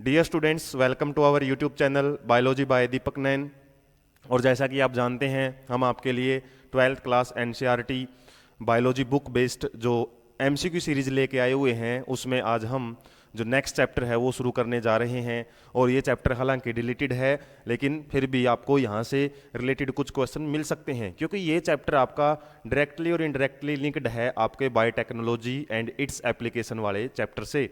Dear students, welcome to our YouTube channel biology by Deepak Nain. और जैसा कि आप जानते हैं, हम आपके लिए 12th class NCERT biology book based जो एमसीक्यू सीरीज लेके आए हुए हैं, उसमें आज हम जो नेक्स्ट चैप्टर है वो शुरू करने जा रहे हैं। और ये चैप्टर हालांकि डिलीटेड है, लेकिन फिर भी आपको यहाँ से रिलेटेड कुछ क्वेश्चन मिल सकते हैं, क्योंकि ये चैप्टर आपका डायरेक्टली और इनडायरेक्टली लिंक्ड है आपके बायोटेक्नोलॉजी एंड इट्स एप्लीकेशन वाले चैप्टर से।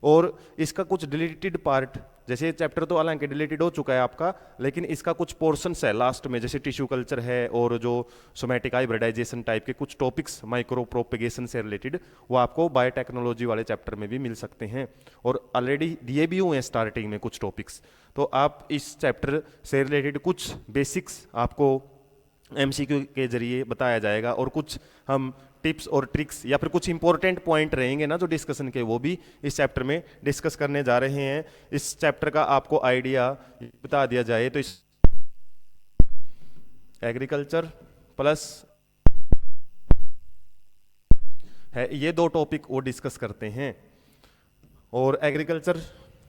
और इसका कुछ डिलीटेड पार्ट, जैसे चैप्टर तो हालांकि डिलीटेड हो चुका है आपका, लेकिन इसका कुछ पोर्शंस है लास्ट में, जैसे टिश्यू कल्चर है और जो सोमैटिक हाइब्रिडाइजेशन टाइप के कुछ टॉपिक्स माइक्रो प्रोपेगेशन से रिलेटेड, वो आपको बायोटेक्नोलॉजी वाले चैप्टर में भी मिल सकते हैं। और ऑलरेडी दिए भी हुए हैं स्टार्टिंग में कुछ टॉपिक्स, तो आप इस चैप्टर से रिलेटेड कुछ बेसिक्स आपको एमसीक्यू के जरिए बताया जाएगा, और कुछ हम टिप्स और ट्रिक्स या फिर कुछ इंपॉर्टेंट पॉइंट रहेंगे ना जो डिस्कशन के, वो भी इस चैप्टर में डिस्कस करने जा रहे हैं। इस चैप्टर का आपको आइडिया बता दिया जाए तो इस एग्रीकल्चर प्लस है, ये दो टॉपिक वो डिस्कस करते हैं। और एग्रीकल्चर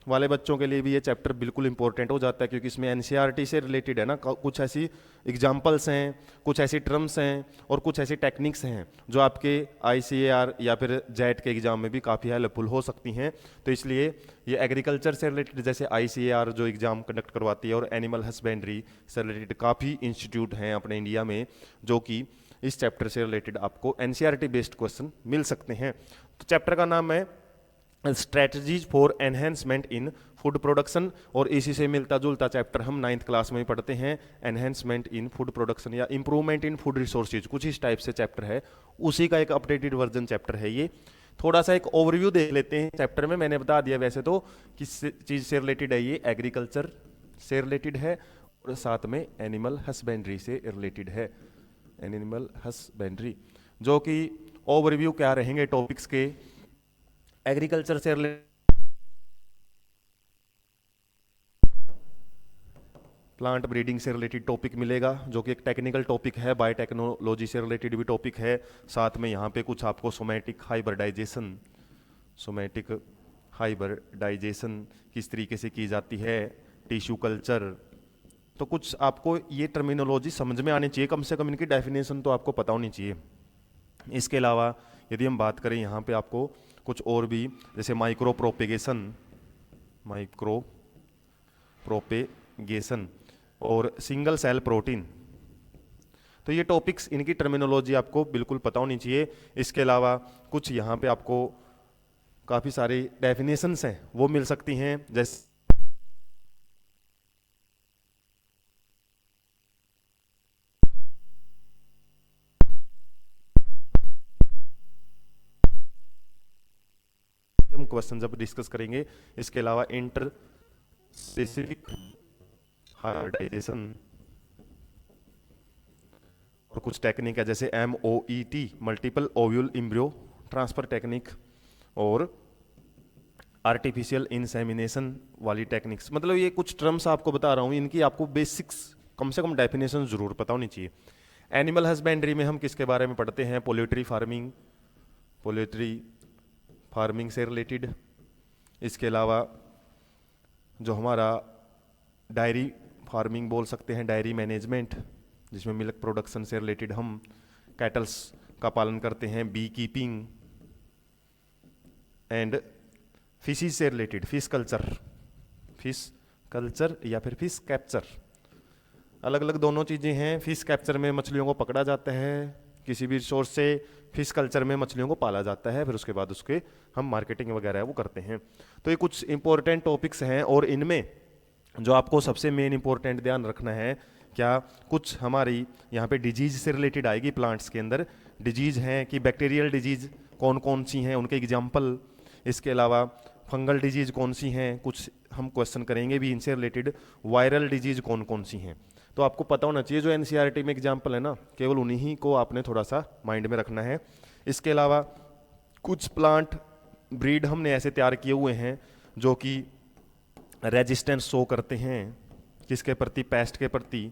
वाले बच्चों के लिए भी ये चैप्टर बिल्कुल इंपॉर्टेंट हो जाता है, क्योंकि इसमें एनसीईआरटी से रिलेटेड है ना, कुछ ऐसी एग्जांपल्स हैं, कुछ ऐसी टर्म्स हैं और कुछ ऐसी टेक्निक्स हैं जो आपके आईसीएआर या फिर जेट के एग्जाम में भी काफ़ी हेल्पफुल हो सकती हैं। तो इसलिए ये एग्रीकल्चर से रिलेटेड, जैसे आईसीएआर जो एग्जाम कंडक्ट करवाती है, और एनिमल हस्बेंड्री से रिलेटेड काफ़ी इंस्टीट्यूट हैं अपने इंडिया में जो कि इस चैप्टर से रिलेटेड आपको एनसीईआरटी बेस्ड क्वेश्चन मिल सकते हैं। तो चैप्टर का नाम है strategies for enhancement in food production, और इसी से मिलता जुलता चैप्टर हम 9th क्लास में पढ़ते हैं, एनहेंसमेंट इन फूड प्रोडक्शन या इंप्रूवमेंट इन फूड रिसोर्सेज, कुछ इस टाइप से चैप्टर है, उसी का एक अपडेटेड वर्जन चैप्टर है ये। थोड़ा सा एक ओवरव्यू देख लेते हैं चैप्टर में। मैंने बता दिया वैसे तो किस चीज़ से रिलेटेड है, ये एग्रीकल्चर से रिलेटेड है और साथ में एनिमल हस्बेंड्री से रिलेटेड है। एनिमल हस्बेंड्री जो कि ओवरव्यू क्या रहेंगे टॉपिक्स के, एग्रीकल्चर से प्लांट ब्रीडिंग से रिलेटेड टॉपिक मिलेगा जो कि एक टेक्निकल टॉपिक है, बायोटेक्नोलॉजी से रिलेटेड भी टॉपिक है। साथ में यहाँ पे कुछ आपको सोमैटिक हाइब्रिडाइजेशन किस तरीके से की जाती है, टिश्यू कल्चर, तो कुछ आपको ये टर्मिनोलॉजी समझ में आनी चाहिए, कम से कम इनकी डेफिनेशन तो आपको पता होनी चाहिए। इसके अलावा यदि हम बात करें यहाँ पे आपको कुछ और भी, जैसे माइक्रो प्रोपेगेशन और सिंगल सेल प्रोटीन, तो ये टॉपिक्स, इनकी टर्मिनोलॉजी आपको बिल्कुल पता होनी चाहिए। इसके अलावा कुछ यहाँ पे आपको काफ़ी सारी डेफिनेशंस हैं वो मिल सकती हैं, जैसे हम क्वेश्चन जब डिस्कस करेंगे। इसके अलावा इंटर स्पेसिफिक हाइब्रिडाइजेशन और कुछ टेक्निक है, जैसे MOET multiple ovule embryo transfer technique और आर्टिफिशियल इंसेमिनेशन वाली टेक्निक्स। मतलब ये कुछ टर्म्स आपको बता रहा हूँ, इनकी आपको बेसिक्स कम से कम डेफिनेशन जरूर पता होनी चाहिए। एनिमल हस्बेंड्री में हम किसके बारे में पढ़ते हैं, पोल्ट्री फार्मिंग से रिलेटेड। इसके अलावा जो हमारा डायरी फार्मिंग बोल सकते हैं, डायरी मैनेजमेंट, जिसमें मिल्क प्रोडक्शन से रिलेटेड हम कैटल्स का पालन करते हैं, बी कीपिंग एंड फिशेज से रिलेटेड फिश कल्चर या फिर फिश कैप्चर, अलग अलग दोनों चीज़ें हैं। फिश कैप्चर में मछलियों को पकड़ा जाता है किसी भी सोर्स से, फिश कल्चर में मछलियों को पाला जाता है, फिर उसके बाद उसके हम मार्केटिंग वगैरह वो करते हैं। तो ये कुछ इंपॉर्टेंट टॉपिक्स हैं, और इनमें जो आपको सबसे मेन इंपॉर्टेंट ध्यान रखना है, क्या कुछ हमारी यहाँ पे डिजीज से रिलेटेड आएगी। प्लांट्स के अंदर डिजीज हैं कि बैक्टीरियल डिजीज कौन कौन सी हैं, उनके एग्जाम्पल। इसके अलावा फंगल डिजीज कौन सी हैं, कुछ हम क्वेश्चन करेंगे भी इनसे रिलेटेड। वायरल डिजीज कौन कौन सी हैं, तो आपको पता होना चाहिए। जो एनसीईआरटी में एग्जाम्पल है ना, केवल उन्हीं को आपने थोड़ा सा माइंड में रखना है। इसके अलावा कुछ प्लांट ब्रीड हमने ऐसे तैयार किए हुए हैं जो कि रेजिस्टेंस शो करते हैं किसके प्रति, पेस्ट के प्रति,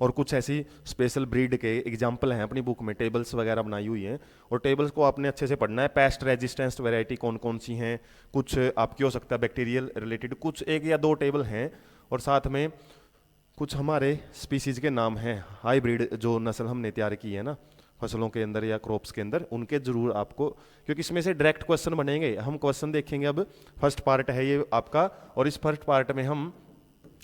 और कुछ ऐसी स्पेशल ब्रीड के एग्जाम्पल हैं अपनी बुक में, टेबल्स वगैरह बनाई हुई हैं, और टेबल्स को आपने अच्छे से पढ़ना है। पेस्ट रेजिस्टेंस वैरायटी कौन कौन सी हैं, कुछ आपकी हो सकता है बैक्टीरियल रिलेटेड, कुछ एक या दो टेबल हैं, और साथ में कुछ हमारे स्पीसीज के नाम हैं, हाइब्रिड जो नस्ल हमने तैयार की है ना फसलों के अंदर या क्रॉप्स के अंदर, उनके जरूर आपको, क्योंकि इसमें से डायरेक्ट क्वेश्चन बनेंगे। हम क्वेश्चन देखेंगे अब, फर्स्ट पार्ट है ये आपका, और इस फर्स्ट पार्ट में हम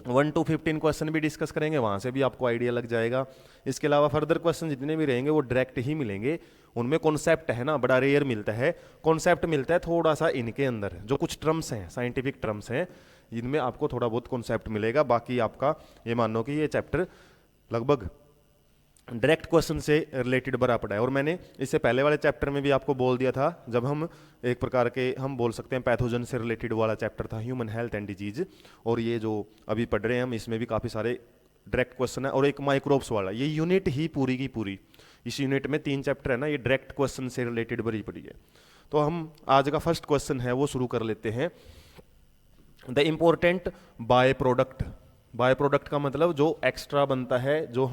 1 to 15 क्वेश्चन भी डिस्कस करेंगे, वहाँ से भी आपको आइडिया लग जाएगा। इसके अलावा फर्दर क्वेश्चन जितने भी रहेंगे वो डायरेक्ट ही मिलेंगे, उनमें कॉन्सेप्ट है ना बड़ा रेयर मिलता है, कॉन्सेप्ट मिलता है थोड़ा सा इनके अंदर, जो कुछ टर्म्स हैं साइंटिफिक टर्म्स हैं इनमें आपको थोड़ा बहुत कॉन्सेप्ट मिलेगा। बाकी आपका ये मानो कि ये चैप्टर लगभग डायरेक्ट क्वेश्चन से रिलेटेड भरा पड़ा है। और मैंने इससे पहले वाले चैप्टर में भी आपको बोल दिया था, जब हम एक प्रकार के हम बोल सकते हैं पैथोजन से रिलेटेड वाला चैप्टर था, ह्यूमन हेल्थ एंड डिजीज, और ये जो अभी पढ़ रहे हैं हम इसमें भी काफ़ी सारे डायरेक्ट क्वेश्चन है। और एक माइक्रोब्स वाला, ये यूनिट ही पूरी की पूरी, इस यूनिट में 3 चैप्टर है ना, ये डायरेक्ट क्वेश्चन से रिलेटेड भरी पड़ी है। तो हम आज का फर्स्ट क्वेश्चन है वो शुरू कर लेते हैं। The important by product, by product का मतलब जो एक्स्ट्रा बनता है, जो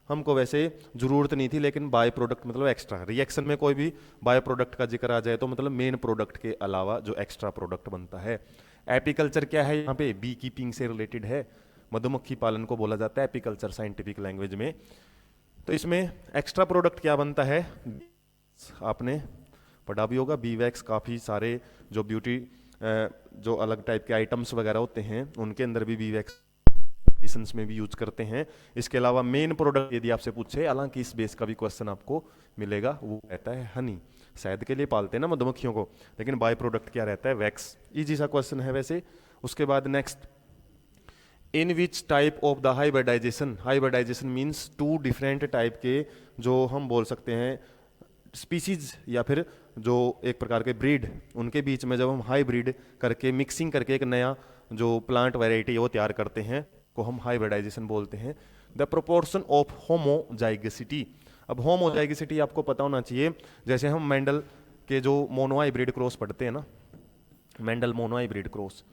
हमको वैसे जरूरत नहीं थी, लेकिन बाय प्रोडक्ट मतलब एक्स्ट्रा। रिएक्शन में कोई भी बाय प्रोडक्ट का जिक्र आ जाए तो मतलब मेन प्रोडक्ट के अलावा जो एक्स्ट्रा प्रोडक्ट बनता है। एपीकल्चर क्या है, यहाँ पे बी कीपिंग से रिलेटेड है, मधुमक्खी पालन को बोला जाता है एपीकल्चर साइंटिफिक लैंग्वेज में। तो इसमें एक्स्ट्रा प्रोडक्ट क्या बनता है, आपने पढ़ा भी होगा, बी वैक्स, काफ़ी सारे जो ब्यूटी जो अलग टाइप के आइटम्स वगैरह होते हैं उनके अंदर भी बी वैक्स मेडिसिन्स में भी यूज करते हैं। इसके अलावा मेन प्रोडक्ट यदि आपसे पूछे, हालांकि इस बेस का भी क्वेश्चन आपको मिलेगा, वो रहता है हनी। शहद के लिए पालते हैं ना मधुमक्खियों को, लेकिन बाय प्रोडक्ट क्या रहता है, वैक्स। इजी सा क्वेश्चन है वैसे। उसके बाद next, in which type of the hybridisation, hybridisation means 2 different type के जो हम बोल सकते हैं स्पीसीज या फिर जो एक प्रकार के ब्रीड, उनके बीच में जब हम हाइब्रिड करके मिक्सिंग करके एक नया जो प्लांट वैरायटी है वो तैयार करते हैं को हम हाइब्रिडाइजेशन बोलते हैं। द प्रोपोर्शन ऑफ होमोजाइगसिटी, अब होमोजाइगसिटी आपको पता होना चाहिए, जैसे हम मेंडल के जो मोनोहाइब्रिड क्रॉस पढ़ते हैं ना, मेंडल मोनोहाइब्रिड क्रॉस,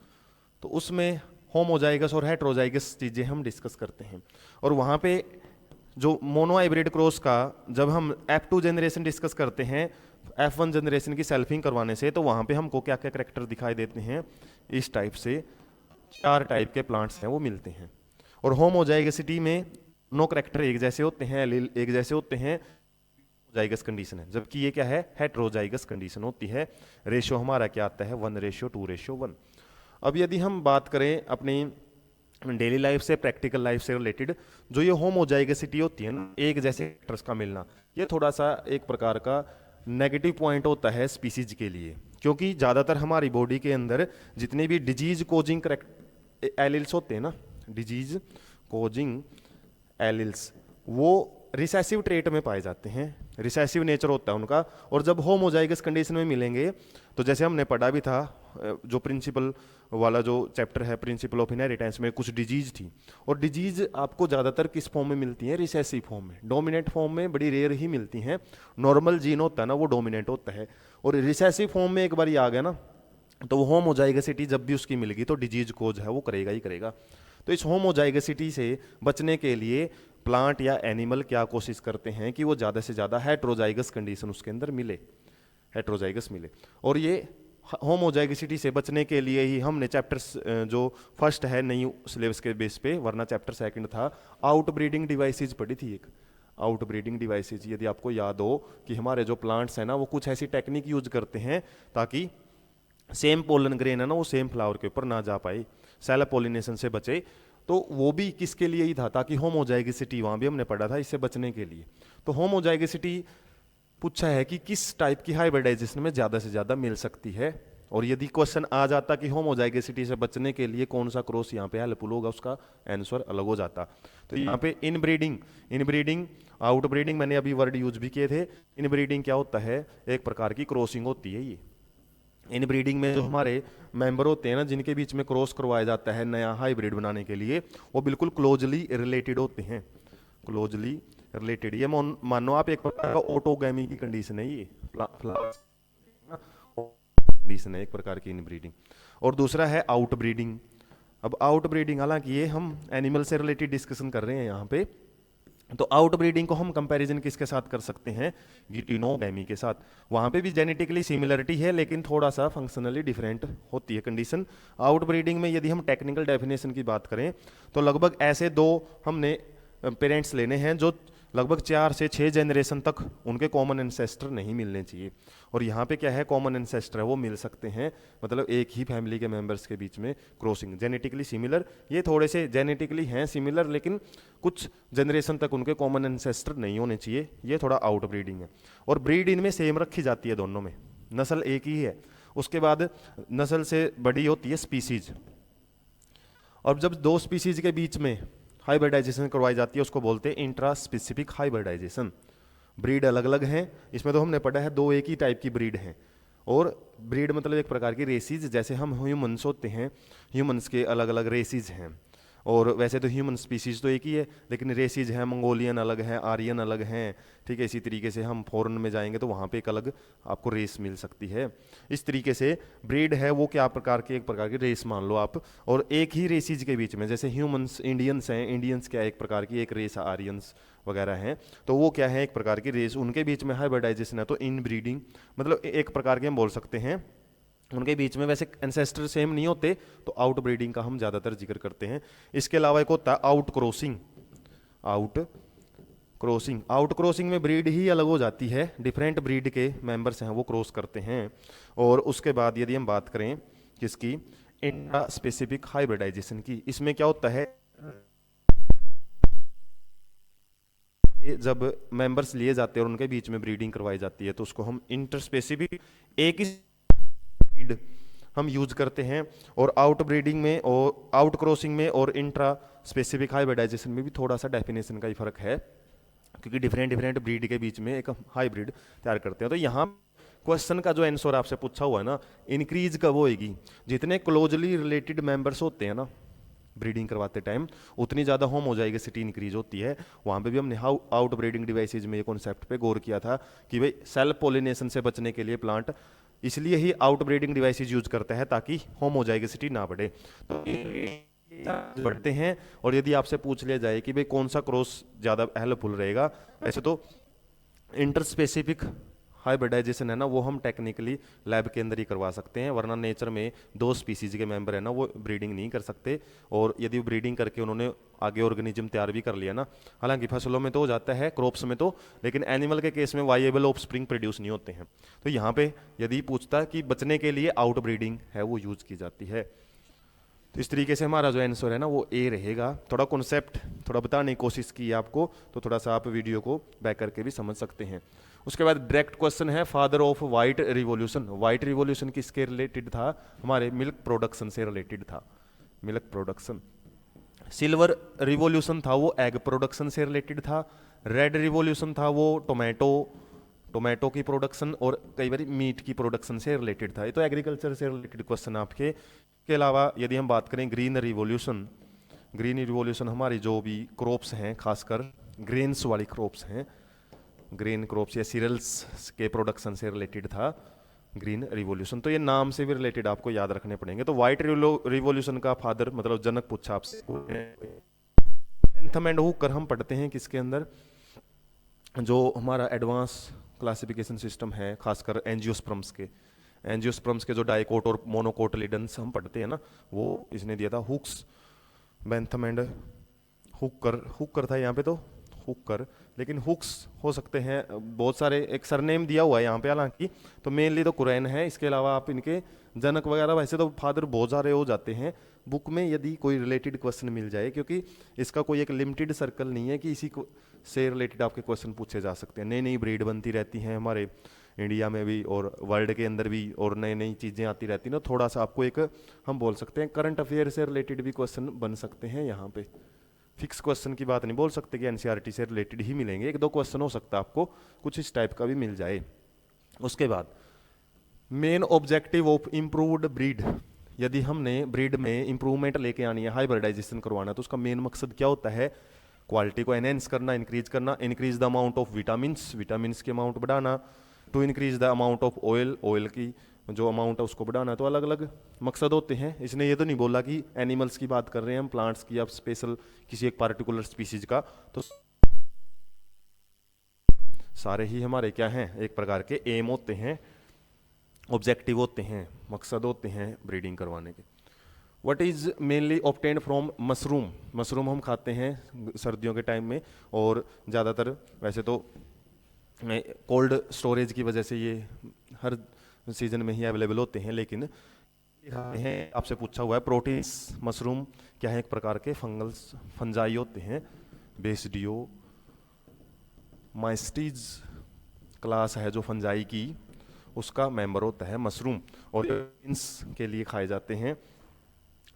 तो उसमें होमोजाइगस और हेट्रोजाइगस चीज़ें हम डिस्कस करते हैं। और वहाँ पे जो मोनोहाइब्रिड क्रॉस का जब हम F2 जनरेशन डिस्कस करते हैं, F1 जनरेशन की सेल्फिंग करवाने से, तो वहाँ पे हमको क्या क्या करेक्टर दिखाई देते हैं, इस टाइप से 4 टाइप के प्लांट्स हैं वो मिलते हैं। और होमोजाइगसिटी में नो करेक्टर एक जैसे होते हैं, एलील एक जैसे होते हैं, जाइगस कंडीशन है, जबकि ये क्या है, हेट्रोजाइगस कंडीशन होती है। रेशियो हमारा क्या आता है, 1:2:1। अब यदि हम बात करें अपनी डेली लाइफ से, प्रैक्टिकल लाइफ से रिलेटेड, जो ये होमोजाइगसिटी होती है ना, एक जैसे कैरेक्टर्स का मिलना, ये थोड़ा सा एक प्रकार का नेगेटिव पॉइंट होता है स्पीसीज के लिए, क्योंकि ज़्यादातर हमारी बॉडी के अंदर जितने भी डिजीज कोजिंग एलिल्स होते हैं ना, डिजीज कोजिंग एलिल्स, वो रिसेसिव ट्रेट में पाए जाते हैं, रिसेसिव नेचर होता है उनका। और जब होमोजाइगस कंडीशन में मिलेंगे, तो जैसे हमने पढ़ा भी था जो प्रिंसिपल वाला जो चैप्टर है, प्रिंसिपल ऑफ इनहेरिटेंस में कुछ डिजीज थी, और डिजीज आपको ज़्यादातर किस फॉर्म में मिलती हैं, रिसेसिव फॉर्म में। डोमिनेंट फॉर्म में बड़ी रेयर ही मिलती हैं, नॉर्मल जीन होता है ना वो डोमिनेंट होता है, और रिसेसिव फॉर्म में एक बार ये आ गया ना, तो वो होमोजाइगसिटी जब भी उसकी मिलेगी तो डिजीज कोज है वो करेगा ही करेगा। तो इस होमोजाइगसिटी से बचने के लिए प्लांट या एनिमल क्या कोशिश करते हैं कि वो ज़्यादा से ज़्यादा हेट्रोजाइगस कंडीशन उसके अंदर मिले, हेट्रोजाइगस मिले। और ये होमोजाइगसिटी से बचने के लिए ही हमने चैप्टर जो फर्स्ट है नई सिलेबस के बेस पे, वरना चैप्टर सेकंड था, आउट ब्रीडिंग डिवाइसेज पढ़ी थी एक, आउट ब्रीडिंग डिवाइसेज। यदि आपको याद हो कि हमारे जो प्लांट्स हैं ना वो कुछ ऐसी टेक्निक यूज करते हैं ताकि सेम पोलन ग्रेन है ना वो सेम फ्लावर के ऊपर ना जा पाए, सेल्फ पोलिनेशन से बचे। तो वो भी किसके लिए ही था, ताकि होमोजाइगसिटी, वहाँ भी हमने पढ़ा था, इससे बचने के लिए। तो होमोजाइगसिटी पूछा है कि किस टाइप की हाइब्रिडाइजेशन में ज़्यादा से ज़्यादा मिल सकती है, और यदि क्वेश्चन आ जाता कि होमोजाइगसिटी से बचने के लिए कौन सा क्रॉस यहाँ पे हेल्पफुल होगा, उसका आंसर अलग हो जाता। तो यहाँ पे इनब्रीडिंग, आउट ब्रीडिंग मैंने अभी वर्ड यूज भी किए थे। इनब्रीडिंग क्या होता है, एक प्रकार की क्रॉसिंग होती है ये। इनब्रीडिंग में जो हमारे मेंबर होते हैं ना, जिनके बीच में क्रॉस करवाया जाता है नया हाइब्रिड बनाने के लिए, वो बिल्कुल क्लोजली रिलेटेड होते हैं, क्लोजली रिलेटेड। ये मानो आप एक प्रकार का ऑटोगैमी की कंडीशन है, ये कंडीशन है एक प्रकार की इनब्रीडिंग। और दूसरा है आउट ब्रीडिंग। अब आउट ब्रीडिंग, हालांकि ये हम एनिमल से रिलेटेड डिस्कशन कर रहे हैं यहाँ पे, तो आउटब्रीडिंग को हम कंपैरिजन किसके साथ कर सकते हैं, गिटिनोगैमी के साथ। वहां पे भी जेनेटिकली सिमिलरिटी है लेकिन थोड़ा सा फंक्शनली डिफरेंट होती है कंडीशन। आउटब्रीडिंग में यदि हम टेक्निकल डेफिनेशन की बात करें तो लगभग ऐसे दो हमने पेरेंट्स लेने हैं जो लगभग 4 से 6 जनरेशन तक उनके कॉमन एंसेस्टर नहीं मिलने चाहिए। और यहाँ पे क्या है, कॉमन एंसेस्टर है वो मिल सकते हैं, मतलब एक ही फैमिली के मेंबर्स के बीच में क्रॉसिंग, जेनेटिकली सिमिलर। ये थोड़े से जेनेटिकली हैं सिमिलर लेकिन कुछ जनरेशन तक उनके कॉमन एंसेस्टर नहीं होने चाहिए, ये थोड़ा आउट ब्रीडिंग है। और ब्रीड इनमें सेम रखी जाती है, दोनों में नस्ल एक ही है। उसके बाद नस्ल से बड़ी होती है स्पीसीज, और जब दो स्पीसीज के बीच में हाइब्रिडाइजेशन करवाई जाती है उसको बोलते हैं इंट्रा स्पेसिफिक हाइब्रिडाइजेशन। ब्रीड अलग अलग हैं, इसमें तो हमने पढ़ा है दो एक ही टाइप की ब्रीड हैं। और ब्रीड मतलब एक प्रकार की रेसीज, जैसे हम ह्यूमंस होते हैं, ह्यूमंस के अलग अलग रेसीज हैं। और वैसे तो ह्यूमन स्पीसीज तो एक ही है लेकिन रेसीज हैं, मंगोलियन अलग है, आर्यन अलग हैं, ठीक है। इसी तरीके से हम फॉरेन में जाएंगे तो वहाँ पे एक अलग आपको रेस मिल सकती है। इस तरीके से ब्रीड है वो क्या प्रकार की, एक प्रकार की रेस मान लो आप। और एक ही रेसीज के बीच में, जैसे ह्यूमंस इंडियंस हैं, इंडियंस क्या एक प्रकार की एक रेस, आर्यंस वगैरह हैं, तो वो क्या है एक प्रकार की रेस, उनके बीच में हाइब्रिडाइजेशन है तो इन ब्रीडिंग, मतलब एक प्रकार के हम बोल सकते हैं उनके बीच में वैसे एंसेस्टर सेम नहीं होते तो आउट ब्रीडिंग का हम ज़्यादातर जिक्र करते हैं। इसके अलावा एक होता है आउट क्रॉसिंग। आउट क्रॉसिंग में ब्रीड ही अलग हो जाती है, डिफरेंट ब्रीड के मेंबर्स हैं वो क्रॉस करते हैं। और उसके बाद यदि हम बात करें किसकी, इंट्रा स्पेसिफिक हाइब्रिडाइजेशन की, इसमें क्या होता है, जब मेंबर्स लिए जाते हैं और उनके बीच में ब्रीडिंग करवाई जाती है तो उसको हम इंटरस्पेसिफिक एक ही ब्रीड हम यूज करते हैं। और आउट ब्रीडिंग में और आउट क्रॉसिंग में और इंट्रा स्पेसिफिक हाइब्रिडाइजेशन में भी थोड़ा सा डेफिनेशन का ही फर्क है, क्योंकि डिफरेंट डिफरेंट ब्रीड के बीच में एक हाइब्रिड तैयार करते हैं। तो यहाँ क्वेश्चन का जो आंसर आपसे पूछा हुआ है ना, इंक्रीज कब होएगी, जितने क्लोजली रिलेटेड मेंबर्स होते हैं ना ब्रीडिंग करवाते टाइम उतनी ज़्यादा होमोजाइगोसिटी इंक्रीज होती है। वहाँ पे भी हमने हाउ आउट ब्रीडिंग डिवाइसेज में ये कॉन्सेप्ट पे गौर किया था कि भाई सेल्फ पोलिनेशन से बचने के लिए प्लांट इसलिए ही आउट ब्रीडिंग डिवाइसेज यूज करता है ताकि होमोजाइगोसिटी ना बढ़े, तो बढ़ते हैं। और यदि आपसे पूछ लिया जाए कि भाई कौन सा क्रॉस ज़्यादा हेल्पफुल रहेगा, ऐसे तो इंटरस्पेसिफिक हाइब्रिडाइजेशन है ना वो हम टेक्निकली लैब के अंदर ही करवा सकते हैं, वरना नेचर में दो स्पीसीज के मेंबर है ना वो ब्रीडिंग नहीं कर सकते। और यदि ब्रीडिंग करके उन्होंने आगे ऑर्गेनिज्म तैयार भी कर लिया ना, हालांकि फसलों में तो हो जाता है, क्रॉप्स में तो, लेकिन एनिमल के केस में वाइएबल ऑफस्प्रिंग प्रोड्यूस नहीं होते हैं। तो यहाँ पे यदि पूछता है कि बचने के लिए आउट ब्रीडिंग है वो यूज की जाती है। तो इस तरीके से हमारा जो आंसर है ना वो ए रहेगा। थोड़ा कॉन्सेप्ट थोड़ा बताने की कोशिश की आपको, तो थोड़ा सा आप वीडियो को बैक करके भी समझ सकते हैं। उसके बाद डायरेक्ट क्वेश्चन है, father of white revolution. White revolution किसके रिलेटेड था, हमारे मिल्क प्रोडक्शन से रिलेटेड था, मिल्क प्रोडक्शन। सिल्वर रिवॉल्यूशन था वो एग प्रोडक्शन से रिलेटेड था। रेड रिवॉल्यूशन था वो टोमेटो की प्रोडक्शन और कई बार मीट की प्रोडक्शन से रिलेटेड था। ये तो एग्रीकल्चर से रिलेटेड क्वेश्चन आपके। के अलावा यदि हम बात करें ग्रीन रिवॉल्यूशन हमारी जो भी क्रॉप्स हैं, खासकर ग्रेन्स वाली क्रॉप्स हैं, ग्रेन क्रॉप्स या सीरियल्स के प्रोडक्शन से रिलेटेड था ग्रीन रिवॉल्यूशन। तो ये नाम से भी रिलेटेड आपको याद रखने पड़ेंगे। तो व्हाइट रिवॉल्यूशन का फादर मतलब जनक पूछा आपसे। एंथम एंड हुकर हम पढ़ते हैं किसके अंदर, जो हमारा एडवांस क्लासिफिकेशन सिस्टम है, खासकर एंजियोस्पर्म्स के जो डाइकोट और मोनोकोटिलिडन्स हम पढ़ते हैं ना, वो इसने दिया था। हुक्स, बेंथम एंड हुकर था यहाँ पे, तो हुकर, लेकिन हुक्स हो सकते हैं बहुत सारे, एक सरनेम दिया हुआ है यहाँ पे हालांकि, तो मेनली तो कुरैन है। इसके अलावा आप इनके जनक वगैरह वैसे तो फादर बहुत सारे हो जाते हैं बुक में, यदि कोई रिलेटेड क्वेश्चन मिल जाए, क्योंकि इसका कोई एक लिमिटेड सर्कल नहीं है कि इसी को से रिलेटेड आपके क्वेश्चन पूछे जा सकते हैं। नई नई ब्रीड बनती रहती हैं हमारे इंडिया में भी और वर्ल्ड के अंदर भी, और नई नई चीज़ें आती रहती हैं ना, थोड़ा सा आपको एक हम बोल सकते हैं करंट अफेयर से रिलेटेड भी क्वेश्चन बन सकते हैं। यहाँ पे फिक्स क्वेश्चन की बात नहीं बोल सकते कि एनसीईआरटी से रिलेटेड ही मिलेंगे, एक दो क्वेश्चन हो सकता है आपको कुछ इस टाइप का भी मिल जाए। उसके बाद main objective of improved breed, यदि हमने ब्रीड में इंप्रूवमेंट लेके आनी है, हाइब्रिडाइजेशन करवाना, तो उसका मेन मकसद क्या होता है, क्वालिटी को एनहेंस करना, increase the amount of vitamins के अमाउंट बढ़ाना, to increase the amount of oil की जो अमाउंट है उसको बढ़ाना। तो अलग अलग मकसद होते हैं। इसने ये तो नहीं बोला कि एनिमल्स की बात कर रहे हैं हम, प्लांट्स की या स्पेशल किसी एक पार्टिकुलर स्पीसीज का, तो सारे ही हमारे क्या हैं, एक प्रकार के एम होते हैं, ऑब्जेक्टिव होते हैं, मकसद होते हैं ब्रीडिंग करवाने के। What is mainly obtained from mushroom. Mushroom हम खाते हैं सर्दियों के टाइम में, और ज़्यादातर वैसे तो कोल्ड स्टोरेज की वजह से ये हर सीजन में ही अवेलेबल होते हैं, लेकिन हैं आपसे पूछा हुआ है प्रोटीन्स। मशरूम क्या है, एक प्रकार के फंजाई होते हैं, बेसिडियो माइस्टीज क्लास है जो फंजाई की, उसका मेंबर होता है मशरूम, और के लिए खाए जाते हैं।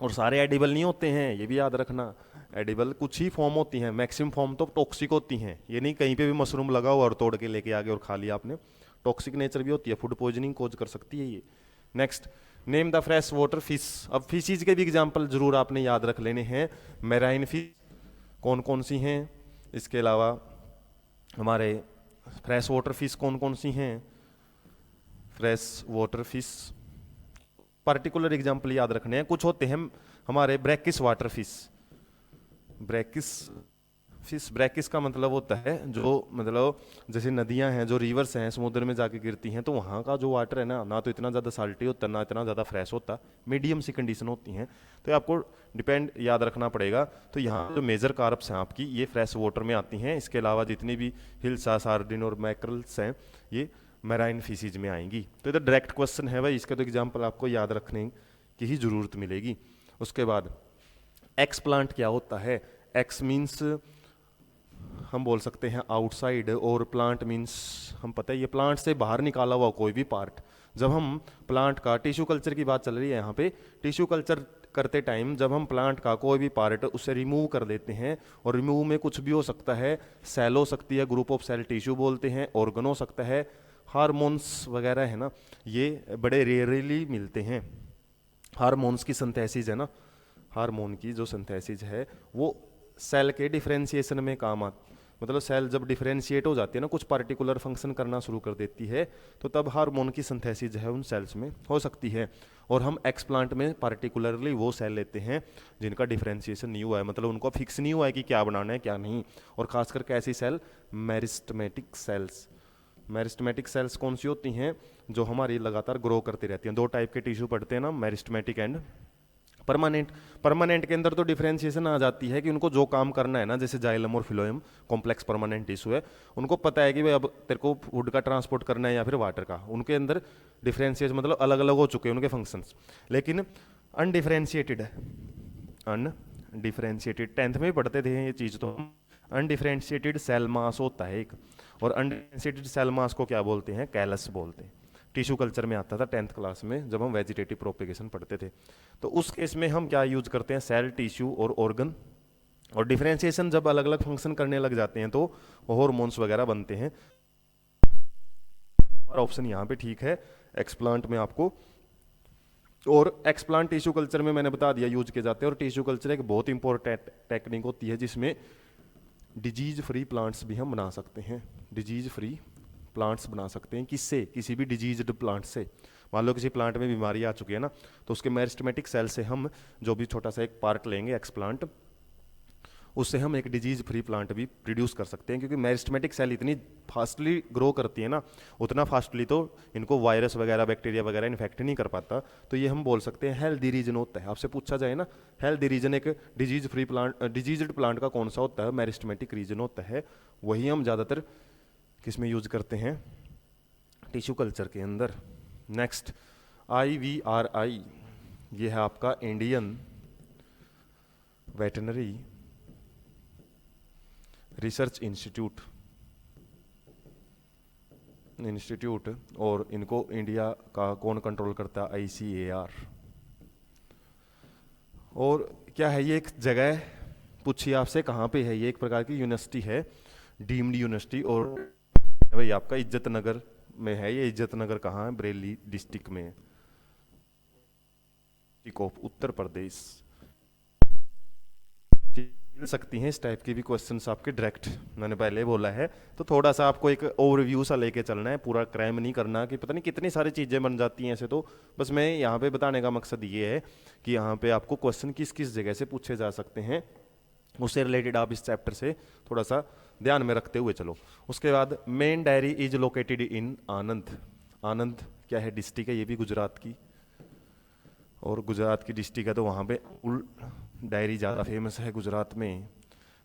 और सारे एडिबल नहीं होते हैं, ये भी याद रखना। एडिबल कुछ ही फॉर्म होती हैं, मैक्सिमम फॉर्म तो टॉक्सिक होती हैं। ये नहीं कहीं पे भी मशरूम लगा हुआ और तोड़ के लेके आ गए और खा लिया आपने, टॉक्सिक नेचर भी होती है, फूड पॉइजनिंग कोज कर सकती है ये। Next, name the fresh water fish. अब फिशेज के भी एग्जाम्पल जरूर आपने याद रख लेने हैं। मैराइन फिश कौन कौन सी हैं, इसके अलावा हमारे फ्रेश वाटर फिश कौन कौन सी हैं। Fresh water fish particular example याद रखने हैं। कुछ होते हैं हमारे ब्रैकिस वाटर फिश। ब्रैकिस का मतलब होता है जो, मतलब जैसे नदियां हैं, जो रिवर्स हैं, समुद्र में जाके गिरती हैं, तो वहाँ का जो वाटर है ना तो इतना ज़्यादा साल्टी होता, ना इतना ज़्यादा फ्रेश होता, मीडियम सी कंडीशन होती हैं। तो आपको डिपेंड याद रखना पड़ेगा। तो यहाँ जो मेजर कार्प्स हैं आपकी, ये फ्रेश वाटर में आती हैं। इसके अलावा जितनी भी हिल्सा, सार्डिन और मैक्रल्स हैं, ये मैराइन फिशीज में आएंगी। तो इधर डायरेक्ट क्वेश्चन है भाई, इसका तो एग्जाम्पल आपको याद रखने की ही जरूरत मिलेगी। उसके बाद एक्स प्लांट क्या होता है। एक्स मीन्स हम बोल सकते हैं आउटसाइड, और प्लांट मीन्स हम पता है ये प्लांट से बाहर निकाला हुआ कोई भी पार्ट। जब हम प्लांट का टिश्यू कल्चर की बात चल रही है यहाँ पे, टिश्यू कल्चर करते टाइम जब हम प्लांट का कोई भी पार्ट उसे रिमूव कर देते हैं, और रिमूव में कुछ भी हो सकता है, सेल हो सकती है, ग्रुप ऑफ सेल टिश्यू बोलते हैं, ऑर्गन हो सकता है, हार्मोन्स वगैरह है ना, ये बड़े रेयरली मिलते हैं। हार्मोन्स की सिंथेसिस है ना, हार्मोन की जो सिंथेसिस है वो सेल के डिफरेंशिएशन में काम आती, मतलब सेल जब डिफरेंशिएट हो जाती है ना, कुछ पार्टिकुलर फंक्शन करना शुरू कर देती है, तो तब हार्मोन की सिंथेसिस है उन सेल्स में हो सकती है। और हम एक्सप्लांट में पार्टिकुलरली वो सेल लेते हैं जिनका डिफरेंशिएशन नहीं हुआ है, मतलब उनको फिक्स नहीं हुआ है कि क्या बनाना है क्या नहीं। और खास करके ऐसी cell meristematic cells. Meristematic cells कौन सी होती हैं, जो हमारी लगातार ग्रो करती रहती हैं। दो टाइप के टिश्यू पड़ते हैं ना, मेरिस्टेमेटिक एंड परमानेंट। परमानेंट के अंदर तो डिफरेंशिएशन आ जाती है कि उनको जो काम करना है ना, जैसे जाइलम और फिलोएम कॉम्प्लेक्स परमानेंट टिश्यू है, उनको पता है कि भाई अब तेरे को फूड का ट्रांसपोर्ट करना है या फिर वाटर का, उनके अंदर डिफरेंशिएशन मतलब अलग अलग हो चुके हैं उनके फंक्शंस। लेकिन अनडिफरेंशिएटेड है, अनडिफरेंशिएटेड 10th में पढ़ते थे ये चीज़। तो अनडिफरेंशिएटेड सेल मास होता है एक, और अनडिफरेंशिएटेड सेल मास को क्या बोलते हैं, कैलस बोलते हैं। टिश्यू कल्चर में आता था 10th क्लास में जब हम वेजिटेटिव प्रोपेगेशन पढ़ते थे। तो उस केस में हम क्या यूज करते हैं, सेल, टिश्यू और ऑर्गन। और डिफरेंशिएशन जब अलग अलग फंक्शन करने लग जाते हैं तो हार्मोन्स वगैरह बनते हैं। ऑप्शन यहाँ पे ठीक है एक्सप्लांट में आपको। और एक्सप्लांट टिश्यू कल्चर में मैंने बता दिया यूज किए जाते हैं। और टिश्यू कल्चर एक बहुत इंपॉर्टेंट टेक्निक होती है जिसमें डिजीज फ्री प्लांट्स भी हम बना सकते हैं। डिजीज फ्री प्लांट्स बना सकते हैं किससे, किसी भी डिजीज्ड प्लांट से। मान लो किसी प्लांट में बीमारी आ चुकी है ना, तो उसके मेरिस्टेमेटिक सेल से हम जो भी छोटा सा एक पार्ट लेंगे एक्सप्लांट, उससे हम एक डिजीज फ्री प्लांट भी प्रोड्यूस कर सकते हैं। क्योंकि मेरिस्टेमेटिक सेल इतनी फास्टली ग्रो करती है ना, उतना फास्टली तो इनको वायरस वगैरह, बैक्टीरिया वगैरह इन्फेक्ट नहीं कर पाता। तो ये हम बोल सकते हैं हेल्दी रीजन होता है। आपसे पूछा जाए ना, हेल्दी रीजन एक disease free plant, diseased plant का कौन सा होता है, मेरिस्टेमेटिक रीजन होता है। वही हम ज़्यादातर किस में यूज करते हैं, टिश्यू कल्चर के अंदर। नेक्स्ट IVRI, ये है आपका इंडियन वेटनरी रिसर्च इंस्टीट्यूट, और इनको इंडिया का कौन कंट्रोल करता है, ICAR। और क्या है ये, एक जगह पूछिए आपसे कहाँ पे है, ये एक प्रकार की यूनिवर्सिटी है, डीम्ड यूनिवर्सिटी। और भाई आपका इज्जत नगर में है ये। इज्जत नगर कहाँ है, बरेली डिस्ट्रिक्ट में है, उत्तर प्रदेश। मिल सकती हैं इस टाइप की भी क्वेश्चंस आपके डायरेक्ट, मैंने पहले बोला है। तो थोड़ा सा आपको एक ओवरव्यू सा लेके चलना है, पूरा क्रैम नहीं करना कि पता नहीं कितनी सारी चीज़ें बन जाती हैं ऐसे। तो बस मैं यहाँ पे बताने का मकसद ये है कि यहाँ पे आपको क्वेश्चन किस किस जगह से पूछे जा सकते हैं उससे रिलेटेड आप इस चैप्टर से थोड़ा सा ध्यान में रखते हुए चलो। उसके बाद main dairy is located in Anand. Anand क्या है, डिस्ट्रिक्ट है, ये भी गुजरात की, और गुजरात की डिस्ट्रिक्ट है तो वहाँ पे उल डायरी ज़्यादा फेमस है गुजरात में।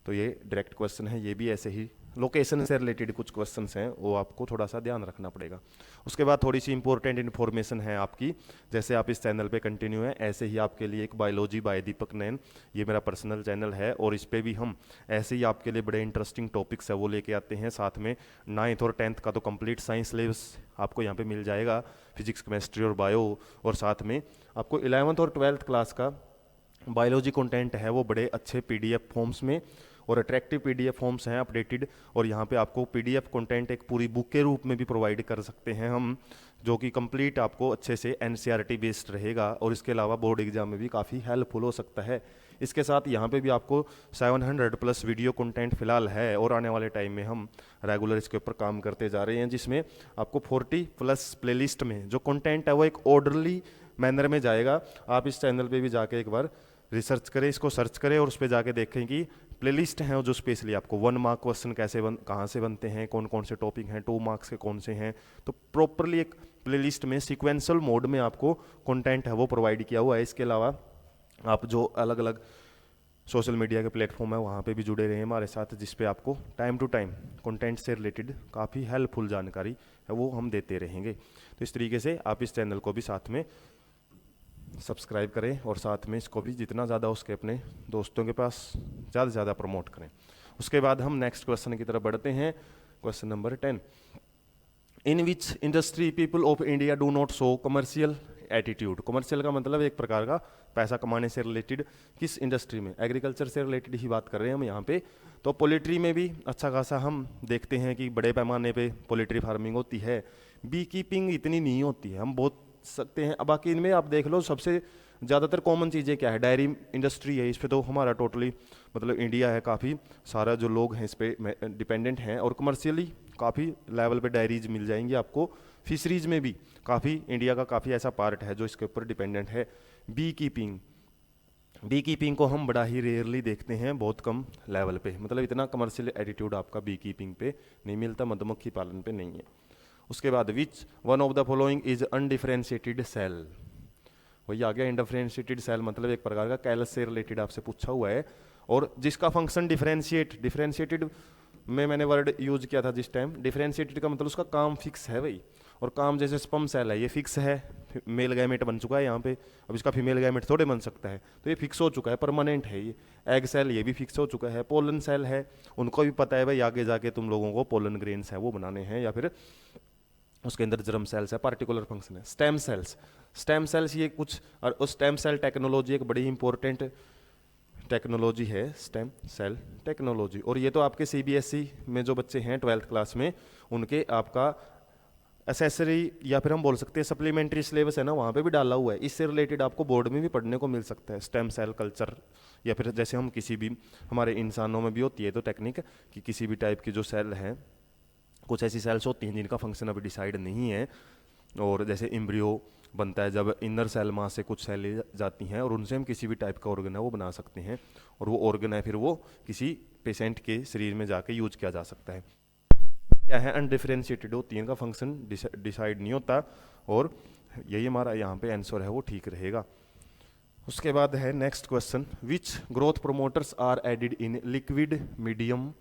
तो ये डायरेक्ट क्वेश्चन है, ये भी ऐसे ही लोकेशन से रिलेटेड कुछ क्वेश्चंस हैं, वो आपको थोड़ा सा ध्यान रखना पड़ेगा। उसके बाद थोड़ी सी इंपॉर्टेंट इन्फॉर्मेशन है आपकी, जैसे आप इस चैनल पे कंटिन्यू है ऐसे ही आपके लिए एक बायोलॉजी बाय दीपक नैन, ये मेरा पर्सनल चैनल है, और इस पे भी हम ऐसे ही आपके लिए बड़े इंटरेस्टिंग टॉपिक्स है वो लेके आते हैं। साथ में 9th और 10th का तो कंप्लीट साइंस सिलेबस आपको यहाँ पे मिल जाएगा, फिजिक्स केमिस्ट्री और बायो, और साथ में आपको 11th और 12th क्लास का बायोलॉजी कंटेंट है वो बड़े अच्छे पीडीएफ फॉर्म्स में और अट्रैक्टिव पीडीएफ फॉर्म्स हैं अपडेटेड, और यहाँ पे आपको पीडीएफ कंटेंट एक पूरी बुक के रूप में भी प्रोवाइड कर सकते हैं हम, जो कि कंप्लीट आपको अच्छे से एनसीईआरटी बेस्ड रहेगा, और इसके अलावा बोर्ड एग्जाम में भी काफ़ी हेल्पफुल हो सकता है। इसके साथ यहाँ पे भी आपको 700 प्लस वीडियो कंटेंट फिलहाल है, और आने वाले टाइम में हम रेगुलर इसके ऊपर काम करते जा रहे हैं, जिसमें आपको 40 प्लस प्लेलिस्ट में जो कंटेंट है वो एक ऑर्डरली मैनर में जाएगा। आप इस चैनल पे भी जाके एक बार रिसर्च करें, इसको सर्च करें, और उस पर जाके देखें कि प्लेलिस्ट हैं जो स्पेशली आपको 1 मार्क क्वेश्चन कैसे कहाँ से बनते हैं, कौन कौन से टॉपिक हैं, 2 मार्क्स के कौन से हैं, तो प्रॉपरली एक प्लेलिस्ट में सीक्वेंशियल मोड में आपको कंटेंट है वो प्रोवाइड किया हुआ है। इसके अलावा आप जो अलग अलग सोशल मीडिया के प्लेटफॉर्म है वहाँ पे भी जुड़े रहे हमारे साथ, जिस पे आपको टाइम टू टाइम कंटेंट से रिलेटेड काफ़ी हेल्पफुल जानकारी है वो हम देते रहेंगे। तो इस तरीके से आप इस चैनल को भी साथ में सब्सक्राइब करें, और साथ में इसको भी जितना ज़्यादा उसके अपने दोस्तों के पास ज़्यादा से ज़्यादा प्रमोट करें। उसके बाद हम नेक्स्ट क्वेश्चन की तरफ बढ़ते हैं, question number 10। In which industry people of India do not show commercial attitude. Commercial का मतलब एक प्रकार का पैसा कमाने से रिलेटेड, किस इंडस्ट्री में, एग्रीकल्चर से रिलेटेड ही बात कर रहे हैं हम यहाँ पे। तो पोल्ट्री में भी अच्छा खासा हम देखते हैं कि बड़े पैमाने पे पोल्ट्री फार्मिंग होती है, बी कीपिंग इतनी नहीं होती है, हम बहुत सकते हैं। अब बाकी इनमें आप देख लो सबसे ज़्यादातर कॉमन चीज़ें क्या है, डायरी इंडस्ट्री है, इस पे तो हमारा टोटली मतलब इंडिया है काफ़ी सारा जो लोग हैं इस पे डिपेंडेंट हैं, और कमर्शियली काफ़ी लेवल पे डायरीज मिल जाएंगी आपको। फिशरीज में भी काफ़ी इंडिया का काफ़ी ऐसा पार्ट है जो इसके ऊपर डिपेंडेंट है। बी कीपिंग को हम बड़ा ही रेयरली देखते हैं, बहुत कम लेवल पे, मतलब इतना कमर्शियल एटीट्यूड आपका बी कीपिंग पे नहीं मिलता, मधुमक्खी पालन पे नहीं है। उसके बाद which one of the following is undifferentiated cell, वही आ गया अनडिफरेंशिएटेड सेल, मतलब एक प्रकार का कैलस से रिलेटेड आपसे पूछा हुआ है, और जिसका फंक्शन डिफरेंशिएटेड में मैंने वर्ड यूज किया था जिस टाइम, डिफरेंशिएटेड का मतलब उसका काम फिक्स है भाई, और काम जैसे स्पर्म सेल है ये फिक्स है, मेल गैमेट बन चुका है यहाँ पे, अब इसका फीमेल गैमेट थोड़े बन सकता है, तो ये फिक्स हो चुका है, परमानेंट है। ये एग सेल ये भी फिक्स हो चुका है। पोलन सेल है, उनको भी पता है भाई आगे जाके तुम लोगों को पोलन ग्रेन्स है वो बनाने हैं, या फिर उसके अंदर जर्म सेल्स है, पार्टिकुलर फंक्शन है। स्टेम सेल्स ये कुछ, और उस स्टेम सेल टेक्नोलॉजी एक बड़ी इंपॉर्टेंट टेक्नोलॉजी है, स्टेम सेल टेक्नोलॉजी, और ये तो आपके सीबीएसई में जो बच्चे हैं 12th क्लास में उनके आपका एसेसरी या फिर हम बोल सकते हैं सप्लीमेंट्री सिलेबस है ना, वहाँ पे भी डाला हुआ है, इससे रिलेटेड आपको बोर्ड में भी पढ़ने को मिल सकता है। स्टेम सेल कल्चर, या फिर जैसे हम किसी भी हमारे इंसानों में भी होती है तो टेक्निक कि किसी भी टाइप की जो सेल है, कुछ ऐसी सेल्स होती हैं जिनका फंक्शन अभी डिसाइड नहीं है, और जैसे एम्ब्रियो बनता है जब इनर सेल मास से कुछ सेल ले जाती हैं, और उनसे हम किसी भी टाइप का ऑर्गन है वो बना सकते हैं, और वो ऑर्गन है फिर वो किसी पेशेंट के शरीर में जाके यूज किया जा सकता है। क्या है, अनडिफरेंशिएटेड होती है, इनका फंक्शन डिसाइड नहीं होता, और यही हमारा यहाँ पे आंसर है वो ठीक रहेगा। उसके बाद है next question, which growth promoters are added in liquid medium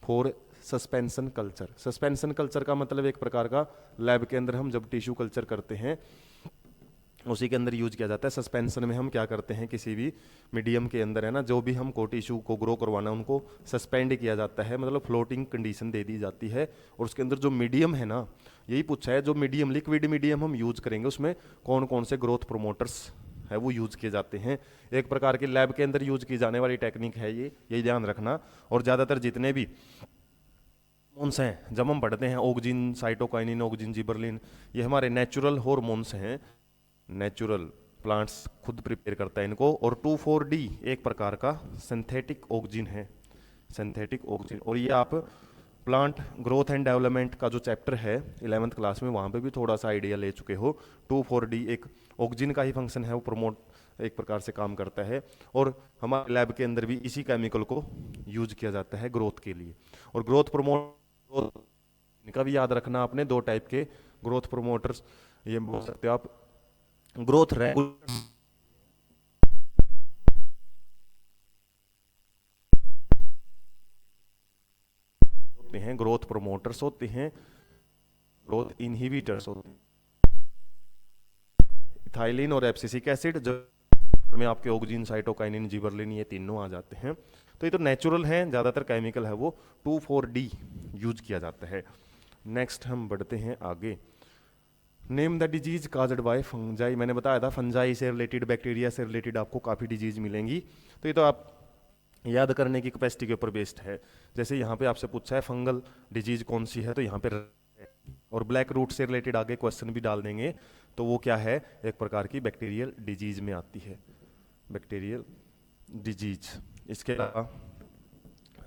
for suspension culture. Suspension culture का मतलब एक प्रकार का लैब के अंदर हम जब टिश्यू कल्चर करते हैं उसी के अंदर यूज किया जाता है। सस्पेंशन में हम क्या करते हैं, किसी भी मीडियम के अंदर है ना, जो भी हमको टिश्यू को ग्रो करवाना उनको सस्पेंड किया जाता है, मतलब फ्लोटिंग कंडीशन दे दी जाती है, और उसके अंदर जो मीडियम है ना, यही पूछा है, जो मीडियम लिक्विड मीडियम हम यूज करेंगे उसमें कौन कौन से ग्रोथ प्रोमोटर्स है वो यूज किए जाते हैं। एक प्रकार की लैब के अंदर यूज की जाने वाली टेक्निक है ये, यही ध्यान रखना। और ज़्यादातर जितने भी हार्मोन्स हैं जब हम पढ़ते हैं, ऑक्जिन, साइटोकाइनिन, ऑक्जिन, जिबरलिन, ये हमारे नेचुरल हार्मोन्स हैं, नेचुरल प्लांट्स खुद प्रिपेयर करता है इनको। और 2,4-D एक प्रकार का सिंथेटिक ऑक्जिन है, सिंथेटिक ऑक्जिन। और ये आप प्लांट ग्रोथ एंड डेवलपमेंट का जो चैप्टर है 11th क्लास में, वहाँ पे भी थोड़ा सा आइडिया ले चुके हो। 2,4-D एक ऑक्जिन का ही फंक्शन है, वो प्रमोट एक प्रकार से काम करता है, और हमारे लैब के अंदर भी इसी केमिकल को यूज किया जाता है ग्रोथ के लिए। और ग्रोथ प्रमोट इनका भी याद रखना आपने, दो टाइप के ग्रोथ प्रोमोटर्स ये बोल सकते हो आप। ग्रोथ रेगुलेटर होते हैं, ग्रोथ प्रोमोटर्स होते हैं, ग्रोथ इनहिबिटर्स होते हैं। इथाइलिन और एब्सिसिक एसिड जो में आपके ऑक्सीजन, साइटोकाइनिन, जिबरलिन ये तीनों आ जाते हैं। तो ये तो नेचुरल है, ज़्यादातर केमिकल है वो 2,4-D यूज किया जाता है। नेक्स्ट हम बढ़ते हैं आगे। Name the disease caused by fungi. मैंने बताया था फंजाई से रिलेटेड, बैक्टीरिया से रिलेटेड आपको काफ़ी डिजीज मिलेंगी, तो ये तो आप याद करने की कैपेसिटी के ऊपर बेस्ड है। जैसे यहाँ पे आपसे पूछा है फंगल डिजीज कौन सी है, तो यहाँ पे और ब्लैक रूट से रिलेटेड आगे क्वेश्चन भी डाल देंगे, तो वो क्या है, एक प्रकार की बैक्टीरियल डिजीज में आती है, बैक्टीरियल डिजीज। इसके अलावा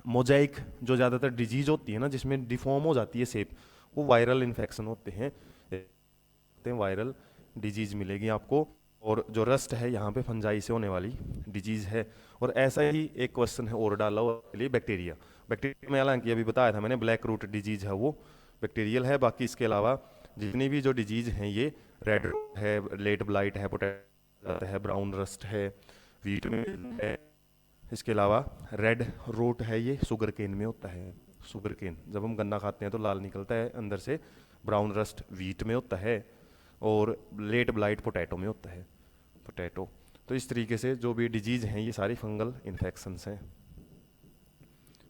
मोजाइक जो ज़्यादातर डिजीज होती है ना, जिसमें डिफॉर्म हो जाती है शेप, वो वायरल इन्फेक्शन होते हैं, वायरल डिजीज मिलेगी आपको। और जो रस्ट है यहाँ पे फंजाई से होने वाली डिजीज है। और ऐसा ही एक क्वेश्चन है और डाला हुआ के लिए बैक्टीरिया। बैक्टीरिया में हालांकि अभी बताया था मैंने, ब्लैक रूट डिजीज है वो बैक्टीरियल है। बाकी इसके अलावा जितनी भी जो डिजीज हैं ये रेड है, लेट ब्लाइट है, पोटैटो है, ब्राउन रस्ट है, वीट में है। इसके अलावा रेड रूट है, ये शुगर केन में होता है। शुगर केन जब हम गन्ना खाते हैं तो लाल निकलता है अंदर से। ब्राउन रस्ट वीट में होता है, और लेट ब्लाइट पोटैटो में होता है, पोटैटो। तो इस तरीके से जो भी डिजीज हैं ये सारी फंगल इन्फेक्शंस हैं,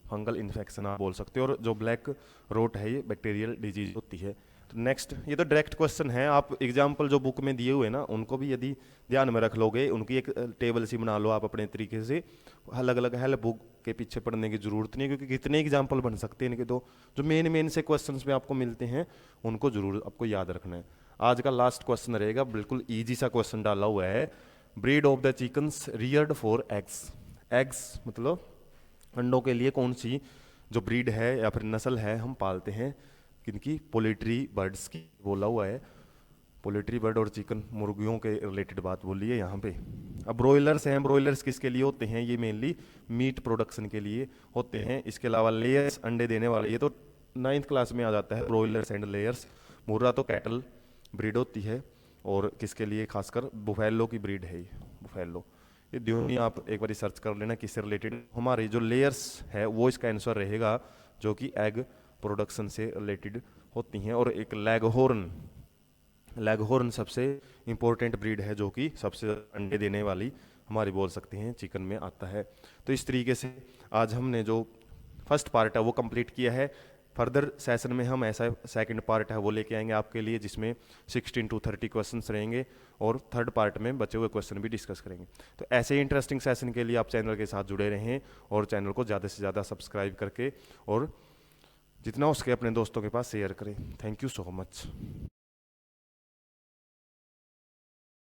फंगल इन्फेक्शन आप बोल सकते हो। और जो ब्लैक रोट है ये बैक्टीरियल डिजीज होती है। तो नेक्स्ट, ये तो डायरेक्ट क्वेश्चन है, आप एग्जाम्पल जो बुक में दिए हुए ना उनको भी यदि ध्यान में रख लोगे, उनकी एक टेबल सी बना लो आप अपने तरीके से, अलग अलग है, बुक के पीछे पढ़ने की जरूरत नहीं है, क्योंकि कितने एग्जाम्पल बन सकते हैं इनके। तो जो मेन मेन से क्वेश्चन में आपको मिलते हैं उनको जरूर आपको याद रखना है। आज का लास्ट क्वेश्चन रहेगा, बिल्कुल ईजी सा क्वेश्चन डाला हुआ है। Breed of the chickens Rudyard for eggs. Eggs मतलब अंडों के लिए कौन सी जो ब्रीड है या फिर नस्ल है हम पालते हैं, किनकी, पोल्ट्री बर्ड्स की बोला हुआ है। पोल्ट्री बर्ड और चिकन मुर्गियों के रिलेटेड बात बोली है यहाँ पे। अब ब्रोइलर्स हैं, ब्रोइलर्स किसके लिए होते हैं, ये मेनली मीट प्रोडक्शन के लिए होते हैं। इसके अलावा लेयर्स अंडे देने वाले, ये तो 9th क्लास में आ जाता है, ब्रोइलर्स एंड लेयर्स। मुर्रा तो कैटल ब्रीड होती है, और किसके लिए, खासकर बुफेलो की ब्रीड है ये, बुफेलो। ये दोनों आप एक बार सर्च कर लेना किससे रिलेटेड। हमारी जो लेयर्स है वो इसका आंसर रहेगा, जो कि एग प्रोडक्शन से रिलेटेड होती हैं। और एक लेगहॉर्न, लेगहॉर्न सबसे इंपॉर्टेंट ब्रीड है, जो कि सबसे अंडे देने वाली हमारी बोल सकते हैं चिकन में आता है। तो इस तरीके से आज हमने जो फर्स्ट पार्ट है वो कंप्लीट किया है। फर्दर सेशन में हम ऐसा सेकंड पार्ट है वो लेके आएंगे आपके लिए, जिसमें 16 to 30 क्वेश्चंस रहेंगे, और थर्ड पार्ट में बचे हुए क्वेश्चन भी डिस्कस करेंगे। तो ऐसे ही इंटरेस्टिंग सेशन के लिए आप चैनल के साथ जुड़े रहें, और चैनल को ज़्यादा से ज़्यादा सब्सक्राइब करके और जितना हो सके अपने दोस्तों के पास शेयर करें। Thank you so much.